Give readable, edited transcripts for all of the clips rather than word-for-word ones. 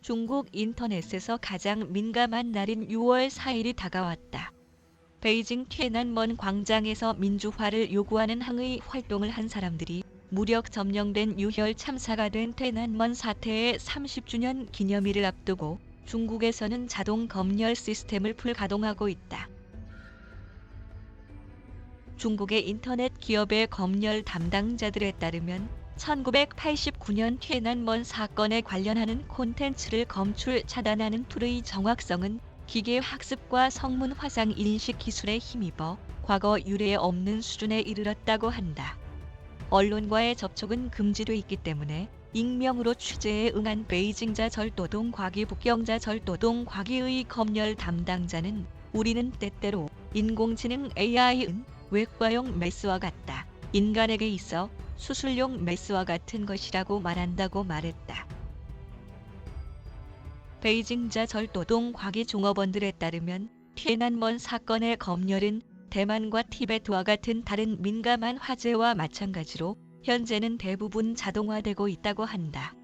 중국 인터넷에서 가장 민감한 날인 6월 4일이 다가왔다. 베이징 티에난먼 광장에서 민주화를 요구하는 항의 활동을 한 사람들이 무력 점령된 유혈 참사가 된 티에난먼 사태의 30주년 기념일을 앞두고 중국에서는 자동 검열 시스템을 풀가동하고 있다. 중국의 인터넷 기업의 검열 담당자들에 따르면 1989년 티에난먼 사건에 관련하는 콘텐츠를 검출 차단하는 툴의 정확성은 기계 학습과 성문 화상 인식 기술에 힘입어 과거 유례 없는 수준에 이르렀다고 한다. 언론과의 접촉은 금지돼 있기 때문에 익명으로 취재에 응한 베이징자 절도동 과기 북경자 절도동 과기의 검열 담당자는 우리는 때때로 인공지능 AI은 외과용 메스와 같다. 인간에게 있어 수술용 메스와 같은 것이라고 말한다고 말했다. 베이징자 절도동 과기 종업원들에 따르면 티에난먼 사건의 검열은 대만과 티베트와 같은 다른 민감한 화재와 마찬가지로 현재는 대부분 자동화되고 있다고 한다.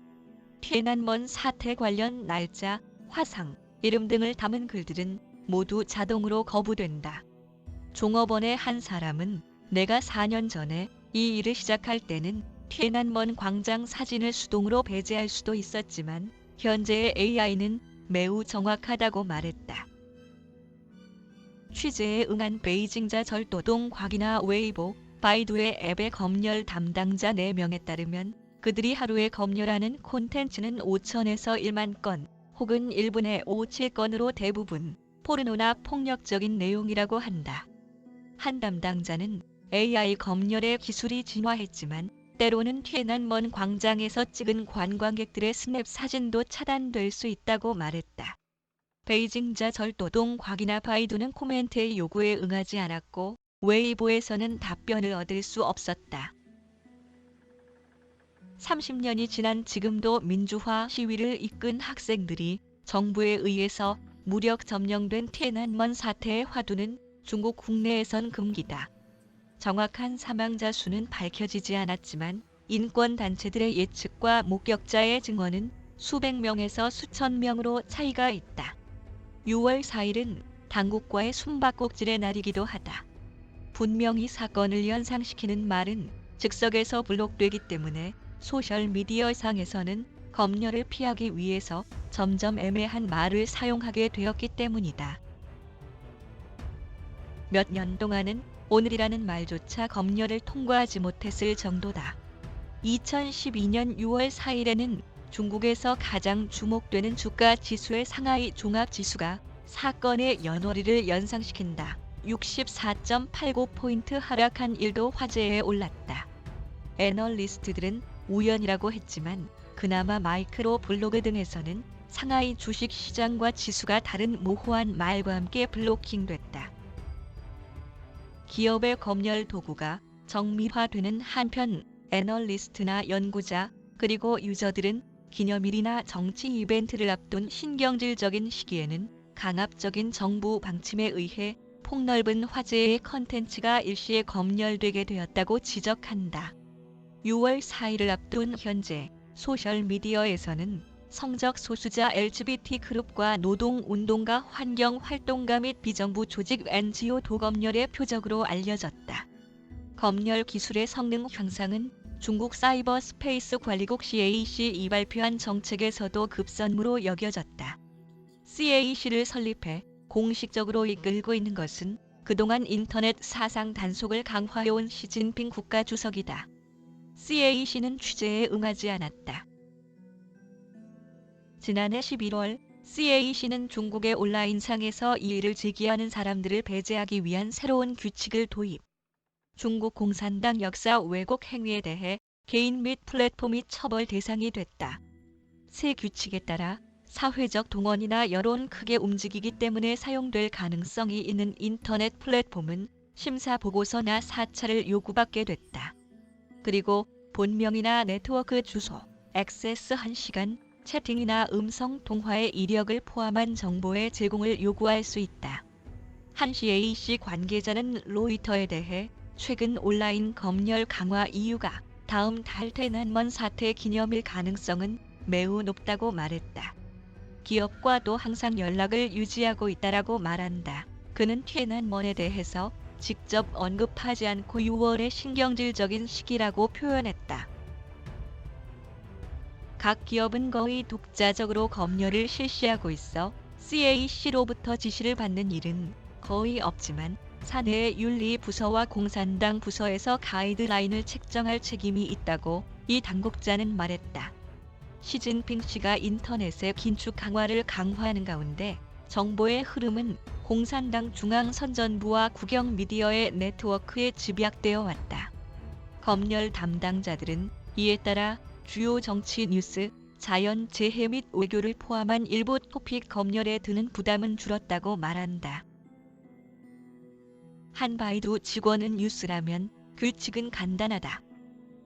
티에난먼 사태 관련 날짜, 화상, 이름 등을 담은 글들은 모두 자동으로 거부된다. 종업원의 한 사람은 내가 4년 전에 이 일을 시작할 때는 티에난먼 광장 사진을 수동으로 배제할 수도 있었지만 현재의 AI는 매우 정확하다고 말했다. 취재에 응한 베이징자 절도동 과기나 웨이보, 바이두의 앱의 검열 담당자 4명에 따르면 그들이 하루에 검열하는 콘텐츠는 5천에서 1만 건 혹은 1분에 5, 7건으로 대부분 포르노나 폭력적인 내용이라고 한다. 한 담당자는 AI 검열의 기술이 진화했지만 때로는 티에난먼 광장에서 찍은 관광객들의 스냅 사진도 차단될 수 있다고 말했다. 베이징자 절도동 과기나 바이두는 코멘트의 요구에 응하지 않았고 웨이보에서는 답변을 얻을 수 없었다. 30년이 지난 지금도 민주화 시위를 이끈 학생들이 정부에 의해서 무력 점령된 티에난먼 사태의 화두는 중국 국내에선 금기다. 정확한 사망자 수는 밝혀지지 않았지만 인권단체들의 예측과 목격자의 증언은 수백 명에서 수천 명으로 차이가 있다. 6월 4일은 당국과의 숨바꼭질의 날이기도 하다. 분명히 사건을 연상시키는 말은 즉석에서 블록되기 때문에 소셜미디어상에서는 검열을 피하기 위해서 점점 애매한 말을 사용하게 되었기 때문이다. 몇 년 동안은 오늘이라는 말조차 검열을 통과하지 못했을 정도다. 2012년 6월 4일에는 중국에서 가장 주목되는 주가 지수의 상하이 종합지수가 사건의 연월일을 연상시킨다. 64.89포인트 하락한 일도 화제에 올랐다. 애널리스트들은 우연이라고 했지만 그나마 마이크로 블로그 등에서는 상하이 주식시장과 지수가 다른 모호한 말과 함께 블로킹됐다. 기업의 검열 도구가 정밀화되는 한편 애널리스트나 연구자 그리고 유저들은 기념일이나 정치 이벤트를 앞둔 신경질적인 시기에는 강압적인 정부 방침에 의해 폭넓은 화제의 컨텐츠가 일시에 검열되게 되었다고 지적한다. 6월 4일을 앞둔 현재 소셜미디어에서는 성적 소수자 LGBT 그룹과 노동운동가 환경활동가 및 비정부 조직 NGO 도검열의 표적으로 알려졌다. 검열 기술의 성능 향상은 중국 사이버 스페이스 관리국 CAC이 발표한 정책에서도 급선무로 여겨졌다. CAC를 설립해 공식적으로 이끌고 있는 것은 그동안 인터넷 사상 단속을 강화해온 시진핑 국가주석이다. CAC는 취재에 응하지 않았다. 지난해 11월 CAC는 중국의 온라인상에서 이의를 제기하는 사람들을 배제하기 위한 새로운 규칙을 도입. 중국 공산당 역사 왜곡 행위에 대해 개인 및 플랫폼이 처벌 대상이 됐다. 새 규칙에 따라 사회적 동원이나 여론 크게 움직이기 때문에 사용될 가능성이 있는 인터넷 플랫폼은 심사 보고서나 사찰을 요구받게 됐다. 그리고 본명이나 네트워크 주소, 액세스 1시간, 채팅이나 음성 통화의 이력을 포함한 정보의 제공을 요구할 수 있다. 한 CAC 관계자는 로이터에 대해 최근 온라인 검열 강화 이유가 다음 달 티에난먼 사태 기념일 가능성은 매우 높다고 말했다. 기업과도 항상 연락을 유지하고 있다라고 말한다. 그는 티에난먼에 대해서 직접 언급하지 않고 6월의 신경질적인 시기라고 표현했다. 각 기업은 거의 독자적으로 검열을 실시하고 있어 CAC로부터 지시를 받는 일은 거의 없지만 사내의 윤리 부서와 공산당 부서에서 가이드라인을 책정할 책임이 있다고 이 당국자는 말했다. 시진핑 씨가 인터넷의 긴축 강화를 강화하는 가운데 정보의 흐름은 공산당 중앙선전부와 국영 미디어의 네트워크에 집약되어 왔다. 검열 담당자들은 이에 따라 주요 정치 뉴스, 자연 재해 및 외교를 포함한 일부 토픽 검열에 드는 부담은 줄었다고 말한다. 한 바이두 직원은 뉴스라면 규칙은 간단하다.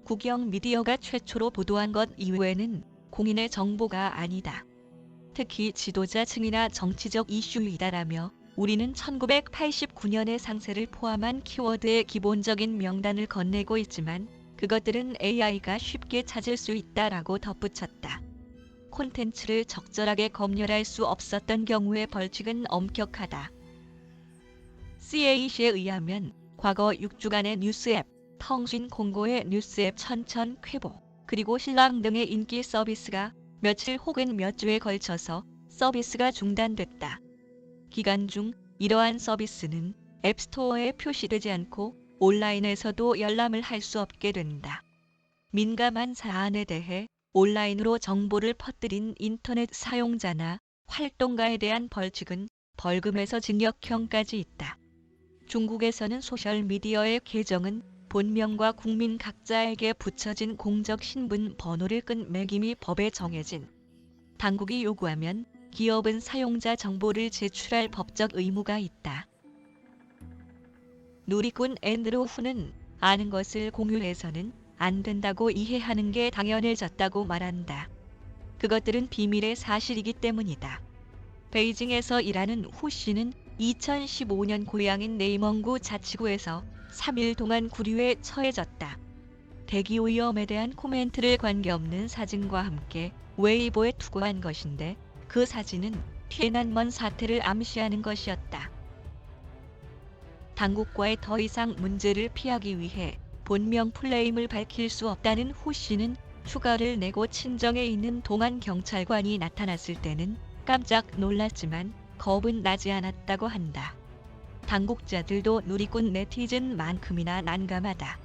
국영 미디어가 최초로 보도한 것 이외에는 공인의 정보가 아니다. 특히 지도자층이나 정치적 이슈이다라며 우리는 1989년의 상세를 포함한 키워드의 기본적인 명단을 건네고 있지만 그것들은 AI가 쉽게 찾을 수 있다라고 덧붙였다. 콘텐츠를 적절하게 검열할 수 없었던 경우의 벌칙은 엄격하다. CAC에 의하면 과거 6주간의 뉴스 앱, 텅신 공고의 뉴스 앱 천천 쾌보, 그리고 신랑 등의 인기 서비스가 며칠 혹은 몇 주에 걸쳐서 서비스가 중단됐다. 기간 중 이러한 서비스는 앱스토어에 표시되지 않고 온라인에서도 열람을 할 수 없게 된다. 민감한 사안에 대해 온라인으로 정보를 퍼뜨린 인터넷 사용자나 활동가에 대한 벌칙은 벌금에서 징역형까지 있다. 중국에서는 소셜미디어의 계정은 본명과 국민 각자에게 붙여진 공적 신분 번호를 끈 매김이 법에 정해진 당국이 요구하면 기업은 사용자 정보를 제출할 법적 의무가 있다. 누리꾼 앤드루 후는 아는 것을 공유해서는 안 된다고 이해하는 게 당연해졌다고 말한다. 그것들은 비밀의 사실이기 때문이다. 베이징에서 일하는 후 씨는 2015년 고향인 내이멍구 자치구에서 3일 동안 구류에 처해졌다. 대기오염에 대한 코멘트를 관계없는 사진과 함께 웨이보에 투고한 것인데 그 사진은 티에난먼 사태를 암시하는 것이었다. 당국과의 더 이상 문제를 피하기 위해 본명 플레임을 밝힐 수 없다는 후 씨는 휴가를 내고 친정에 있는 동안 경찰관이 나타났을 때는 깜짝 놀랐지만 겁은 나지 않았다고 한다. 당국자들도 누리꾼 네티즌만큼이나 난감하다.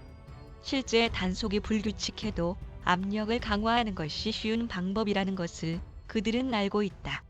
실제 단속이 불규칙해도 압력을 강화하는 것이 쉬운 방법이라는 것을 그들은 알고 있다.